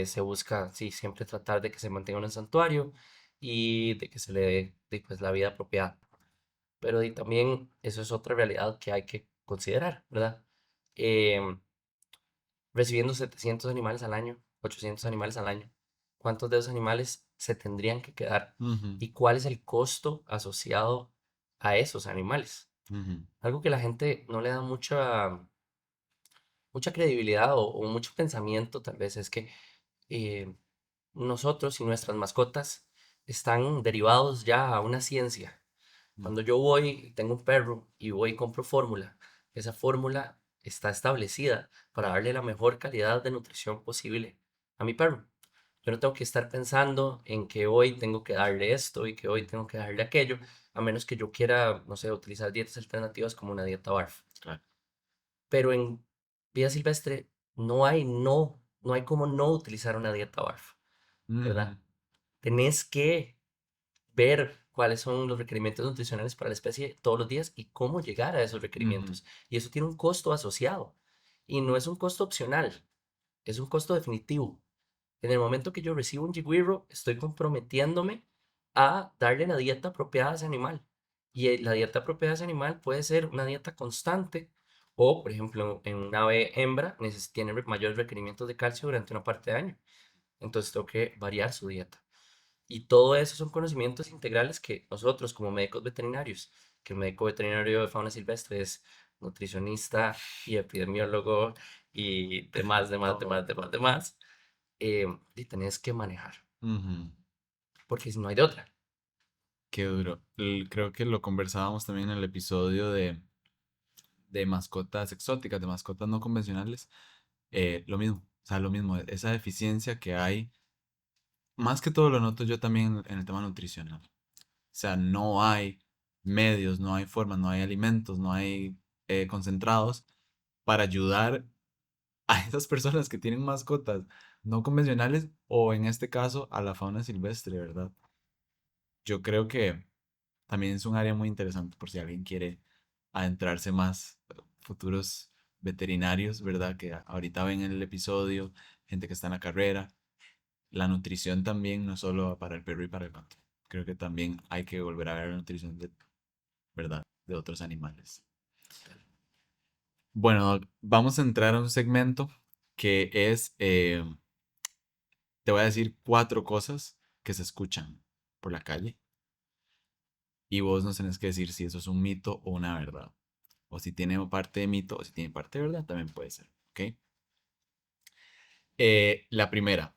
se busca, sí, siempre tratar de que se mantenga en un santuario y de que se le dé pues, la vida apropiada. Pero y también eso es otra realidad que hay que considerar, ¿verdad? Em, Recibiendo 700 animales al año, 800 animales al año, ¿cuántos de esos animales se tendrían que quedar? Ujú, ¿Y cuál es el costo asociado a esos animales? ujú, Algo que la gente no le da mucha credibilidad o mucho pensamiento, tal vez, es que eh, nosotros y nuestras mascotas están derivados ya a una ciencia. mm, Cuando yo voy, tengo un perro y voy y compro fórmula, esa fórmula está establecida para darle la mejor calidad de nutrición posible a mi perro. Yo no tengo que estar pensando en que hoy tengo que darle esto y que hoy tengo que darle aquello, a menos que yo quiera, no sé, utilizar dietas alternativas como una dieta BARF. claro. Pero en vida silvestre no hay como no utilizar una dieta BARF, Ujú, ¿verdad? Tenés que ver cuáles son los requerimientos nutricionales para la especie todos los días y cómo llegar a esos ujú, requerimientos. Y eso tiene un costo asociado. Y no es un costo opcional, es un costo definitivo. En el momento que yo recibo un jigwiro, estoy comprometiéndome a darle la dieta apropiada a ese animal. Y la dieta apropiada a ese animal puede ser una dieta constante o, por ejemplo, en una ave hembra tiene mayores requerimientos de calcio durante una parte del año. Entonces tengo que variar su dieta. Y todo eso son conocimientos integrales que nosotros como médicos veterinarios, que el médico veterinario de fauna silvestre es nutricionista y epidemiólogo y todo. demás, y tenés que manejar, Ujú. porque si no hay de otra. Qué duro. Creo que lo conversábamos también en el episodio de mascotas exóticas, de mascotas no convencionales. Lo mismo, o sea, lo mismo, esa deficiencia que hay, más que todo lo noto yo también en el tema nutricional. O sea, no hay medios, no hay formas, no hay alimentos, no hay concentrados para ayudar a esas personas que tienen mascotas no convencionales o en este caso a la fauna silvestre, ¿verdad? Yo creo que también es un área muy interesante por si alguien quiere adentrarse más, futuros veterinarios, ¿verdad? Que ahorita ven el episodio, gente que está en la carrera. La nutrición también, no solo para el perro y para el gato. Creo que también hay que volver a ver la nutrición de, ¿verdad? De otros animales. Bueno, Doc, vamos a entrar a un segmento que es, te voy a decir 4 cosas que se escuchan por la calle y vos nos tenés que decir si eso es un mito o una verdad. O si tiene parte de mito o si tiene parte de verdad, también puede ser, ¿ok? La primera,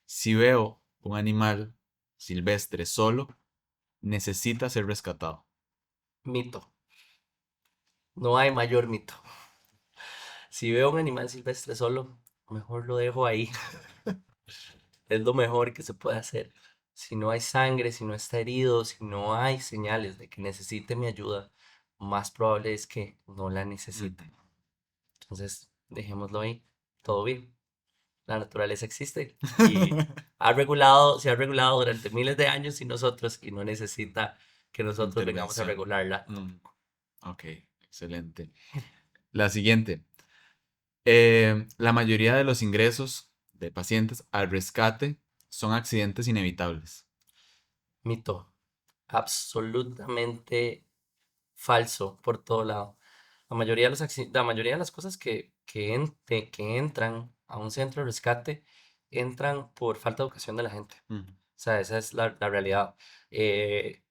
si veo un animal silvestre solo, necesita ser rescatado. Mito, no hay mayor mito. Si veo un animal silvestre solo, mejor lo dejo ahí. Es lo mejor que se puede hacer. Si no hay sangre, si no está herido, si no hay señales de que necesite mi ayuda, más probable es que no la Ujú. necesite. Entonces, dejémoslo ahí. Todo bien. La naturaleza existe y se ha regulado durante miles de años y no necesita que nosotros vengamos a Intervención. regularla Mm, tampoco. ok, excelente. La siguiente. La mayoría de los ingresos de pacientes al rescate son accidentes inevitables. Mito. Absolutamente falso por todo lado. La mayoría de las cosas que entran a un centro de rescate entran por falta de educación de la gente. Ujú, O sea, esa es la realidad.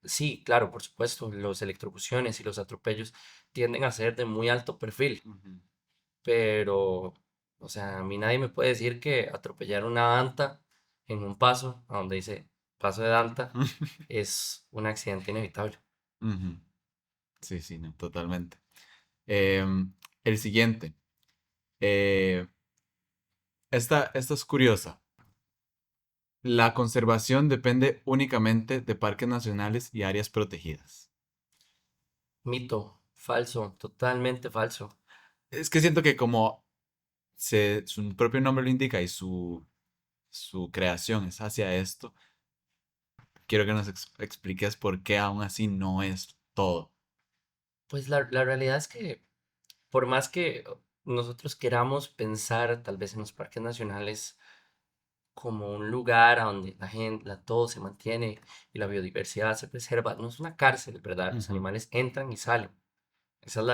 Sí, claro, por supuesto, los electrocuciones y los atropellos tienden a ser de muy alto perfil, ujú. pero, o sea, a mí nadie me puede decir que atropellar una danta en un paso, a donde dice paso de danta, es un accidente inevitable. Ujú. Sí, sí, no, totalmente. Em, el siguiente. Esta es curiosa. La conservación depende únicamente de parques nacionales y áreas protegidas. Mito, falso, totalmente falso. Es que siento que como su propio nombre lo indica y su creación es hacia esto, quiero que nos expliques por qué aún así no es todo. Pues la realidad es que por más que nosotros queramos pensar tal vez en los parques nacionales como un lugar a donde la gente, todo se mantiene y la biodiversidad se preserva, no es una cárcel, ¿verdad? Los Ujú, animales entran y salen. Esa es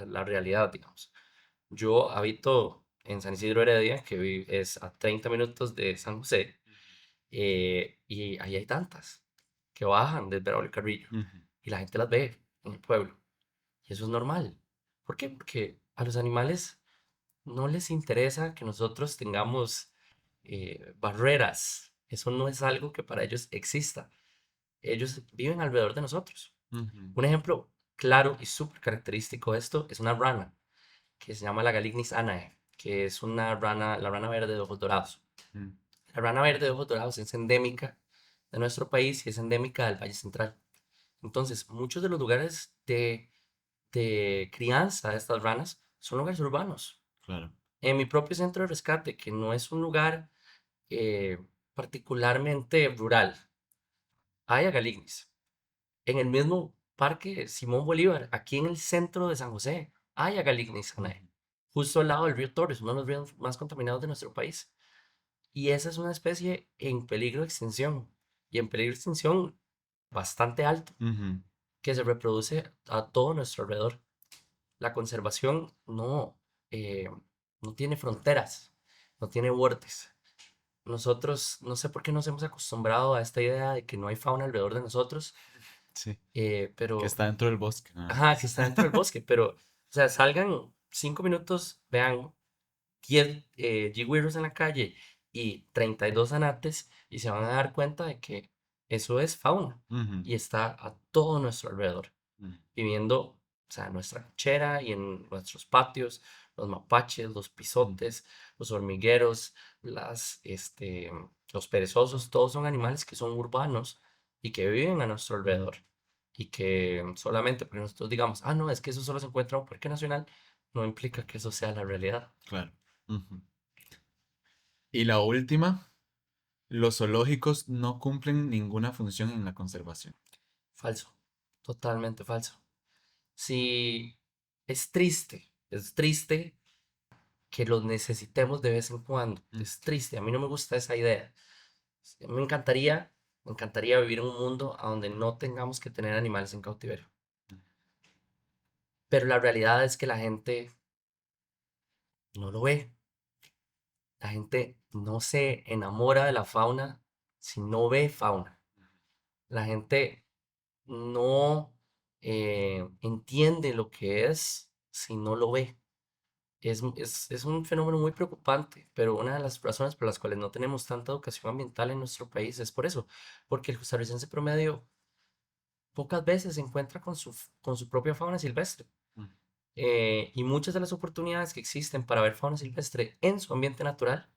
la realidad, digamos. Yo habito en San Isidro Heredia, que es a 30 minutos de San José, y ahí hay tantas que bajan del Verón del Carrillo ujú, y la gente las ve en el pueblo. Y eso es normal. ¿Por qué? Porque a los animales no les interesa que nosotros tengamos barreras. Eso no es algo que para ellos exista. Ellos viven alrededor de nosotros. ujú, Un ejemplo claro y súper característico de esto es una rana que se llama la Galignis anae, que es una rana, la rana verde de ojos dorados. ujú, La rana verde de ojos dorados es endémica de nuestro país y es endémica del Valle Central. Entonces, muchos de los lugares de crianza de estas ranas son lugares urbanos. claro. En mi propio centro de rescate, que no es un lugar eh, particularmente rural, hay agalignis. En el mismo parque Simón Bolívar, aquí en el centro de San José, hay agalignis Ujú, canae, justo al lado del río Torres, uno de los ríos más contaminados de nuestro país. Y esa es una especie en peligro de extinción, y en peligro de extinción bastante alto, ujú, que se reproduce a todo nuestro alrededor. La conservación eh, no tiene fronteras, no tiene bordes. Nosotros, no sé por qué nos hemos acostumbrado a esta idea de que no hay fauna alrededor de nosotros, sí, que pero, está dentro del bosque, nada ajá, que más. está dentro del bosque, pero, o sea, salgan 5 minutos, vean 10 jigüiros en la calle y 32 anates y se van a dar cuenta de que eso es fauna Ujú, y está a todo nuestro alrededor, ujú, viviendo, o sea, en nuestra cochera y en nuestros patios, los mapaches, los ujú, pisotes, los hormigueros, los perezosos, todos son animales que son urbanos y que viven a nuestro ujú, alrededor. Y que solamente porque nosotros digamos, ah, no, es que eso solo se encuentra en un parque nacional, no implica que eso sea la realidad. claro. Ujú. Y la última, los zoológicos no cumplen ninguna función en la conservación. Falso, totalmente falso. Si es triste que los necesitemos de vez en cuando. Mm, Es triste, a mí no me gusta esa idea. Me encantaría vivir en un mundo a donde no tengamos que tener animales en cautiverio. Pero la realidad es que la gente no lo ve. La gente no se enamora de la fauna si no ve fauna. La gente no entiende lo que es si no lo ve. Es un fenómeno muy preocupante, pero una de las razones por las cuales no tenemos tanta educación ambiental en nuestro país es por eso, porque el costarricense promedio pocas veces se encuentra con su propia fauna silvestre. mm, Y muchas de las oportunidades que existen para ver fauna silvestre en su ambiente natural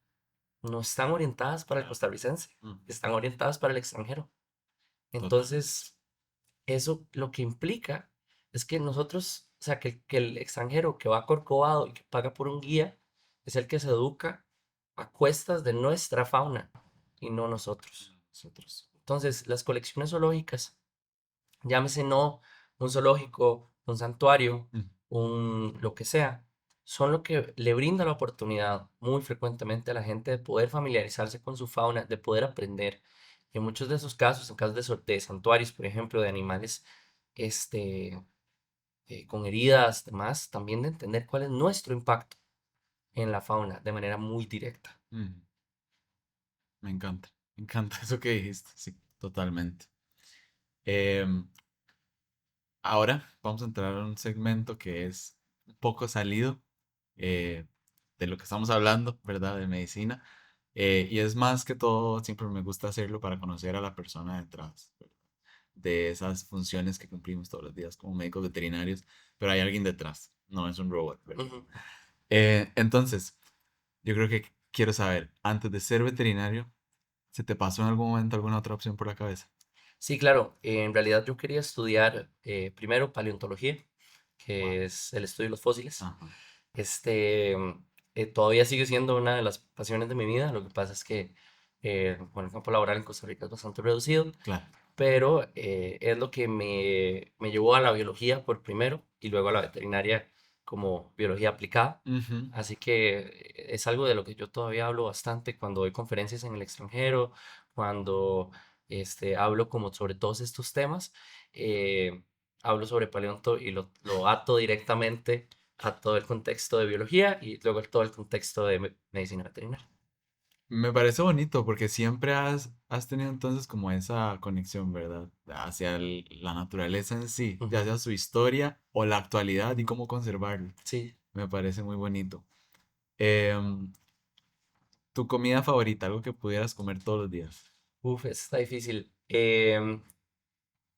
no están orientadas para el costarricense, mm, están orientadas para el extranjero. total. Entonces, eso lo que implica es que nosotros, o sea, que el extranjero que va a Corcovado y que paga por un guía es el que se educa a cuestas de nuestra fauna y no nosotros. Nosotros. Entonces, las colecciones zoológicas, llámese no un zoológico, un santuario, Mm, un lo que sea, son lo que le brinda la oportunidad muy frecuentemente a la gente de poder familiarizarse con su fauna, de poder aprender. Y en muchos de esos casos, en casos de santuarios, por ejemplo, de animales este, con heridas, demás, también de entender cuál es nuestro impacto en la fauna de manera muy directa. mm, me encanta eso que dijiste, sí, totalmente. Em, Ahora vamos a entrar a un segmento que es un poco salido eh, de lo que estamos hablando, ¿verdad? De medicina. Y es más que todo, siempre me gusta hacerlo para conocer a la persona detrás, ¿verdad? De esas funciones que cumplimos todos los días como médicos veterinarios, pero hay alguien detrás, no es un robot, ¿verdad? Ujú. Entonces, yo creo que quiero saber, antes de ser veterinario, ¿Se te pasó en algún momento alguna otra opción por la cabeza? Sí, claro, en realidad yo quería estudiar primero paleontología, Wow. que es el estudio de los fósiles. Ajá. Este, todavía sigue siendo una de las pasiones de mi vida. Lo que pasa es que, bueno, el campo laboral en Costa Rica es bastante reducido, Claro. pero es lo que me llevó a la biología por primero y luego a la veterinaria como biología aplicada. Ujú. Así que es algo de lo que yo todavía hablo bastante cuando doy conferencias en el extranjero, cuando hablo como sobre todos estos temas. eh, Hablo sobre paleonto y lo ato directamente a todo el contexto de biología y luego todo el contexto de medicina veterinaria. Me parece bonito porque siempre has tenido entonces como esa conexión, ¿verdad? Hacia la naturaleza en sí, ya Ujú. sea su historia o la actualidad y cómo conservarlo. Sí, Me parece muy bonito. Em, ¿Tu comida favorita, algo que pudieras comer todos los días? está difícil.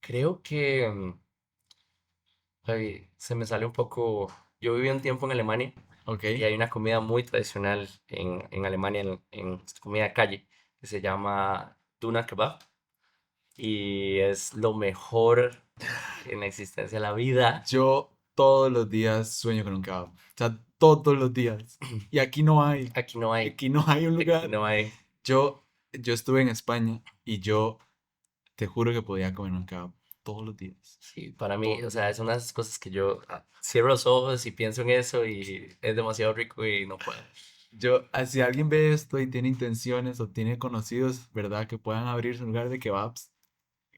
Creo que ay, se me sale un poco. Yo viví un tiempo en Alemania Ok. y hay una comida muy tradicional en Alemania, en comida de calle, que se llama Tuna Kebab y es lo mejor en la existencia de la vida. Yo todos los días sueño con un kebab. O sea, todos los días. Y aquí no hay. Aquí no hay, Aquí no hay un aquí lugar. no hay. Yo estuve en España y yo te juro que podía comer un kebab todos los días. Sí, para Todos mí, o los sea, días. es una de esas cosas que yo cierro los ojos y pienso en eso y es demasiado rico y no puedo. Si alguien ve esto y tiene intenciones o tiene conocidos, ¿verdad? Que puedan abrirse un lugar de kebabs,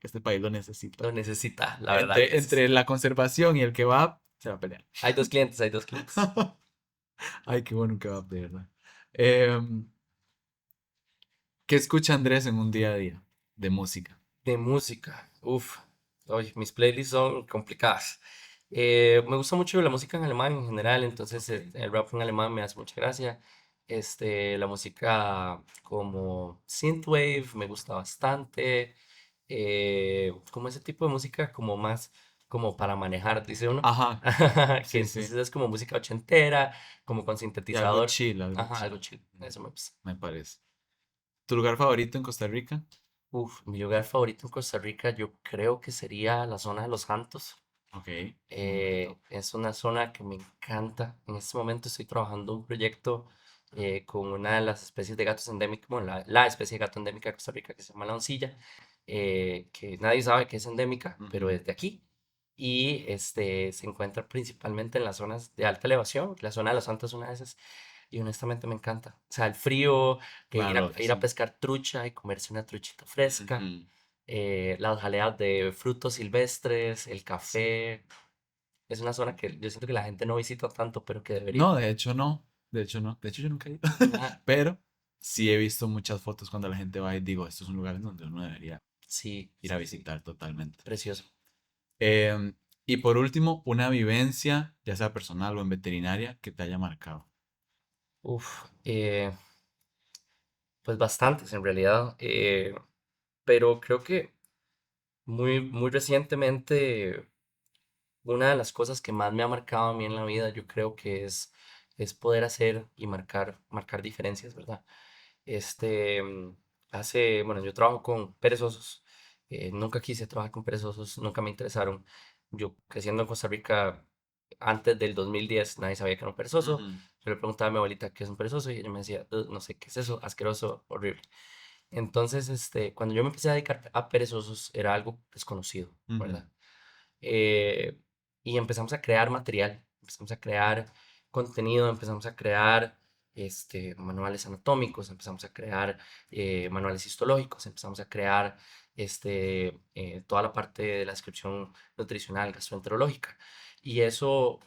este país lo necesita. Lo necesita, la verdad que Entre necesita. la conservación y el kebab, se va a pelear. Hay dos clientes, hay dos clientes. Ay, qué bueno un kebab, de verdad. Em, ¿Qué escucha Andrés en un día a día de música? De música, uff, oye, mis playlists son complicadas. Me gusta mucho la música en alemán en general, entonces Ok. el rap en alemán me hace mucha gracia. La música como synthwave me gusta bastante. Como ese tipo de música como más como para manejar, dice uno. Ajá, Que sí, sí. entonces es como música ochentera, como con Y algo sintetizador. chill, algo Ajá, algo chill. chill, eso me gusta. Me parece. ¿Tu lugar favorito en Costa Rica? Uf, mi lugar favorito en Costa Rica yo creo que sería la zona de Los Santos. Ok, muy bonito. Es una zona que me encanta. En este momento estoy trabajando un proyecto con una de las especies de gatos endémicos, bueno, la especie de gato endémica de Costa Rica que se llama la oncilla, que nadie sabe que es endémica, pero Ujú. es de aquí. Y se encuentra principalmente en las zonas de alta elevación. La zona de Los Santos es una de esas. Y honestamente me encanta. O sea, el frío, Claro, ir a sí. pescar trucha y comerse una truchita fresca, Ujú. las jaleas de frutos silvestres, el Sí. café. Es una zona que yo siento que la gente no visita tanto, pero que debería. No, de hecho no. De hecho no. De hecho yo nunca he ido. Ajá, Pero sí he visto muchas fotos cuando la gente va y digo, esto es un lugar en donde uno debería sí, ir a sí, sí. visitar totalmente. Precioso. Y por último, una vivencia, ya sea personal o en veterinaria, que te haya marcado. Uf, pues bastantes en realidad. Pero creo que muy recientemente, una de las cosas que más me ha marcado a mí en la vida, yo creo que es poder hacer y marcar diferencias, ¿verdad? Este, mm, bueno, yo trabajo con perezosos. Nunca quise trabajar con perezosos, nunca me interesaron. Yo creciendo en Costa Rica, antes del 2010 nadie sabía que era un perezoso. Ujú, Yo le preguntaba a mi abuelita qué es un perezoso y ella me decía, no sé qué es eso, asqueroso, horrible". Entonces, cuando yo me empecé a dedicar a perezosos, era algo desconocido, ujú, ¿verdad? Eh, y empezamos a crear material, empezamos a crear contenido, empezamos a crear manuales anatómicos, empezamos a crear manuales histológicos, empezamos a crear toda la parte de la descripción nutricional gastroenterológica. Y eso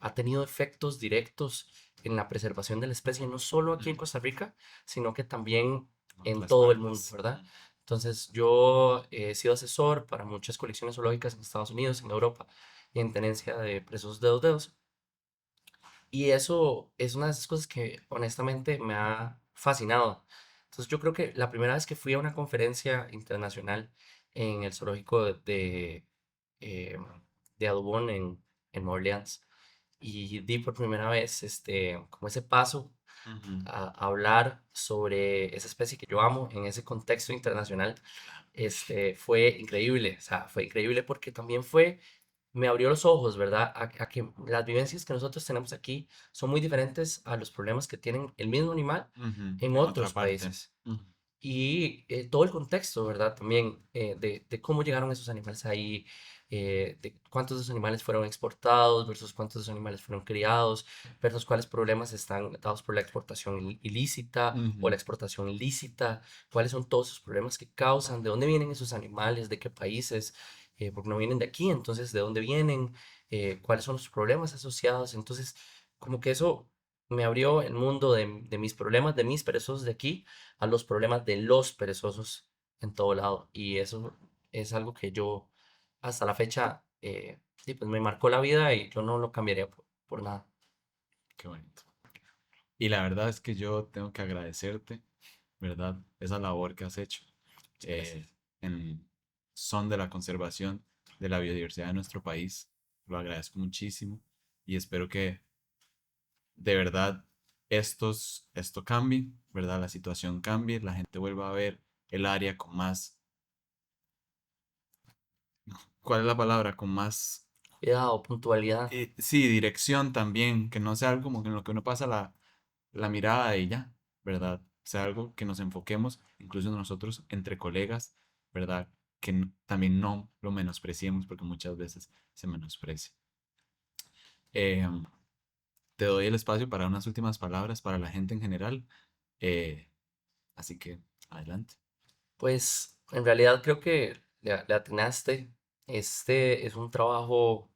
ha tenido efectos directos en la preservación de la especie, no solo aquí en ujú. Costa Rica, sino que también En en otras todo el mundo, partes. ¿verdad? Entonces, yo he sido asesor para muchas colecciones zoológicas en Estados Unidos, en Europa, y en tenencia de presos de dos dedos. Y eso es una de esas cosas que honestamente me ha fascinado. Entonces, yo creo que la primera vez que fui a una conferencia internacional en el zoológico eh, de Audubon en Nueva Orleans, y di por primera vez como ese paso Ujú. a hablar sobre esa especie que yo amo en ese contexto internacional, fue increíble. O sea, fue increíble porque también me abrió los ojos, ¿verdad? A que las vivencias que nosotros tenemos aquí son muy diferentes a los problemas que tienen el mismo animal Ujú. en En otra otros parte. países. Ujú. Y todo el contexto, ¿verdad? También de cómo llegaron esos animales ahí, de cuántos de esos animales fueron exportados versus cuántos de esos animales fueron criados, versus cuáles problemas están dados por la exportación ilícita o la Ujú. exportación ilícita, cuáles son todos esos problemas que causan, de dónde vienen esos animales, de qué países, porque no vienen de aquí, entonces de dónde vienen, cuáles son los problemas asociados. Entonces, como que eso me abrió el mundo de mis problemas, de mis perezosos de aquí a los problemas de los perezosos en todo lado. Y eso es algo que yo hasta la fecha sí, pues me marcó la vida y yo no lo cambiaría por nada. Qué bonito. Y la verdad es que yo tengo que agradecerte, ¿verdad? Esa labor que has hecho Muchas gracias. eh, en son de la conservación de la biodiversidad de nuestro país. Lo agradezco muchísimo y espero que de verdad esto cambie, ¿verdad? La situación cambie, la gente vuelva a ver el área con más, ¿cuál es la palabra? Con más, Cuidado, puntualidad. sí, dirección también, que no sea algo como que en lo que uno pasa la mirada y ya, ¿verdad? Sea algo que nos enfoquemos, incluso nosotros entre colegas, ¿verdad? Que también no lo menospreciemos porque muchas veces se menosprecia. Em, Te doy el espacio para unas últimas palabras para la gente en general. eh, Así que, adelante. Pues en realidad creo que le atinaste. Este es un trabajo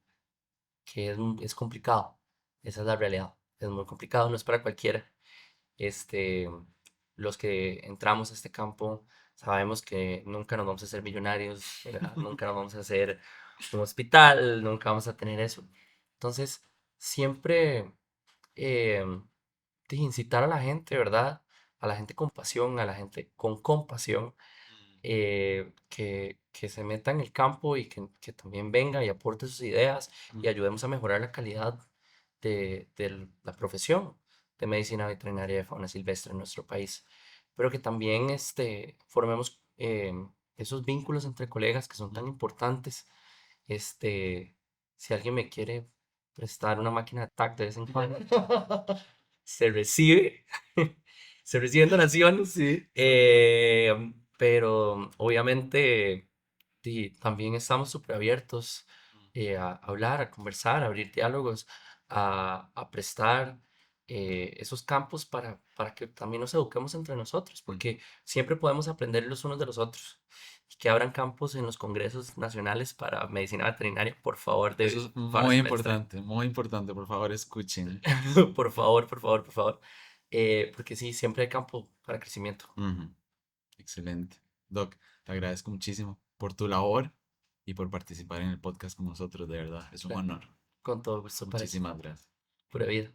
que es complicado. Esa es la realidad. Es muy complicado, no es para cualquiera. Este, los que entramos a este campo sabemos que nunca nos vamos a hacer millonarios, ¿verdad? Nunca nos vamos a hacer un hospital, nunca vamos a tener eso. Entonces, siempre eh, de incitar a la gente, ¿verdad? A la gente con pasión, a la gente con compasión, que se meta en el campo y que también venga y aporte sus ideas y Mm, ayudemos a mejorar la calidad de la profesión de medicina veterinaria de fauna silvestre en nuestro país. Pero que también formemos esos vínculos entre colegas que son mm. tan importantes. Este, si alguien me quiere prestar una máquina de TAC de vez en cuando, se recibe, se reciben donaciones, Sí. pero obviamente también estamos súper abiertos a hablar, a conversar, a abrir diálogos, a prestar esos campos para que también nos eduquemos entre nosotros, Mm. porque siempre podemos aprender los unos de los otros. Y que abran campos en los congresos nacionales para medicina veterinaria, por favor, Eso de es fauna silvestre. muy importante, por favor, escuchen. Por favor, por favor, por favor. Porque sí, siempre hay campo para crecimiento. Ujú. Excelente. Doc, te agradezco muchísimo por tu labor y por participar en el podcast con nosotros, de verdad. Es un Claro, honor. con todo gusto para eso. Muchísimas gracias. Pura vida.